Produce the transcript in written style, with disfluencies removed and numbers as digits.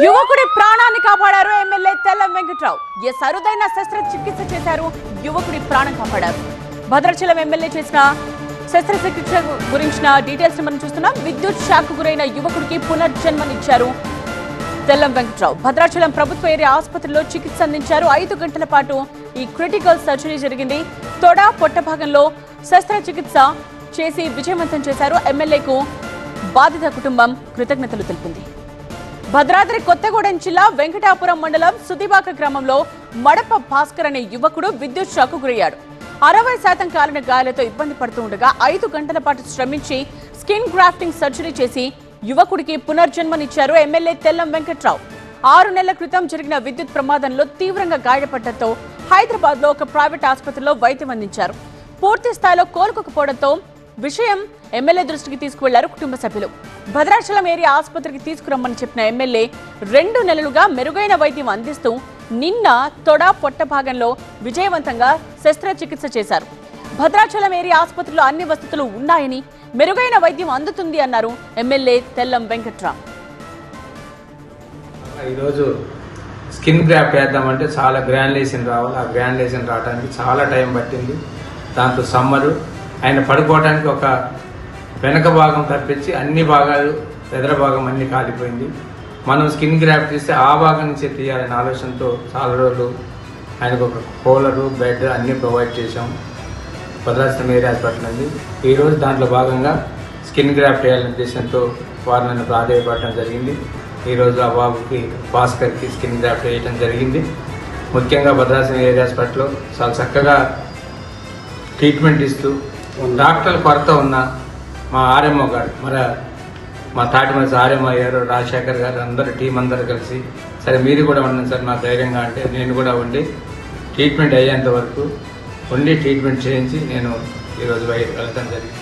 యువకుడి ప్రాణాన్ని కాపాడారు ఎమ్మెల్యే తెల్లం వెంకట్రావు. అరుదైన శస్త్రచికిత్స చేశారు, యువకుడి ప్రాణం కాపాడారు. భద్రాచలం ఎమ్మెల్యే చేసిన శస్త్రచికిత్స గురించిన డీటెయిల్స్ మనం చూస్తున్నాం. విద్యుత్ షాక్ గురైన యువకుడికి పునర్జన్మనిచ్చారు తెల్లం వెంకట్రావు. భద్రాచలం ప్రభుత్వ ఏరియా ఆసుపత్రిలో చికిత్స అందించారు. 5 గంటల పాటు ఈ క్రిటికల్ సర్జరీ జరిగింది. తొడ పొట్ట భాగంలో శస్త్రచికిత్స చేసి విజయవంతం చేశారు. ఎమ్మెల్యేకు బాధిత కుటుంబం కృతజ్ఞతలు తెలిపింది. భద్రాద్రి కొత్తగూడెం జిల్లా వెంకటాపురం మండలం సుదిబాక గ్రామంలో మడప భాస్కర్ అనే యువకుడు విద్యుత్ షాక్ గురయ్యాడు. 60% కాలిన గాయాలతో ఇబ్బంది పడుతూ ఉండగా 5 గంటల పాటు శ్రమించి స్కిన్ గ్రాఫ్టింగ్ సర్జరీ చేసి యువకుడికి పునర్జన్మనిచ్చారు ఎమ్మెల్యే తెల్లం వెంకట్రావు. 6 నెలల క్రితం జరిగిన విద్యుత్ ప్రమాదంలో తీవ్రంగా గాయపడటంతో హైదరాబాద్ లో ఒక ప్రైవేట్ ఆసుపత్రిలో వైద్యం అందించారు. పూర్తి స్థాయిలో కోలుకోకపోవడంతో విషయం ఎమ్మెల్యే దృష్టికి తీసుకువెళ్లారు కుటుంబ సభ్యులు. భద్రాచలం ఏరియా ఆసుపత్రికి తీసుకురమ్మని చెప్పిన ఎమ్మెల్యే 2 నెలలుగా మెరుగైన వైద్యం అందిస్తూ నిన్న తొడ పొట్ట భాగంలో విజయవంతంగా శస్త్రచికిత్స చేశారు. భద్రాచలం ఏరియా ఆసుపత్రిలో అన్ని వసతులు ఉన్నాయని, మెరుగైన వైద్యం అందుతుంది అన్నారు ఎమ్మెల్యే తెల్లం వెంకట్రావు. ఈరోజు స్కిన్ గ్రాఫ్ట్ వేద్దామంటే చాలా గ్రాన్యులేషన్ రావాలి. ఆ గ్రాన్యులేషన్ రావడానికి చాలా టైం పట్టింది. దాంట్లో సమ్మరు ఆయన పడుకోవడానికి ఒక వెనక భాగం తప్పించి అన్ని భాగాలు ఎదర భాగం అన్ని కాలిపోయింది. మనం స్కిన్ గ్రాఫ్ట్ తీస్తే ఆ భాగం నుంచి తీయాలనే ఆలోచనతో చాలా రోజులు ఆయనకు ఒక కూలరు, బెడ్ అన్నీ ప్రొవైడ్ చేశాం భద్రాచలం ఏరియా హాస్పిటల్ నుండి. ఈరోజు దాంట్లో భాగంగా స్కిన్ గ్రాఫ్ట్ వేయాలనే ఉద్దేశంతో వారు నన్ను ప్రాధాన్యపడటం జరిగింది. ఈరోజు ఆ బాబుకి భాస్కర్కి స్కిన్ గ్రాఫ్ట్ వేయటం జరిగింది. ముఖ్యంగా భద్రాచలం ఏరియా హాస్పిటల్లో చాలా చక్కగా ట్రీట్మెంట్ ఇస్తూ డాక్టర్ల కొరత ఉన్న మా ఆర్ఎంఓ గారు, మా తాటిమల్సి ఆర్ఎంఓ గారు, రాజశేఖర్ గారు, అందరూ టీం అందరూ కలిసి సరే మీరు కూడా ఉండండి సార్ మా ధైర్యంగా అంటే నేను కూడా ఉండి ట్రీట్మెంట్ అయ్యేంత వరకు ఉండి ట్రీట్మెంట్ చేయించి నేను ఈరోజు వెళ్ళటం జరిగింది.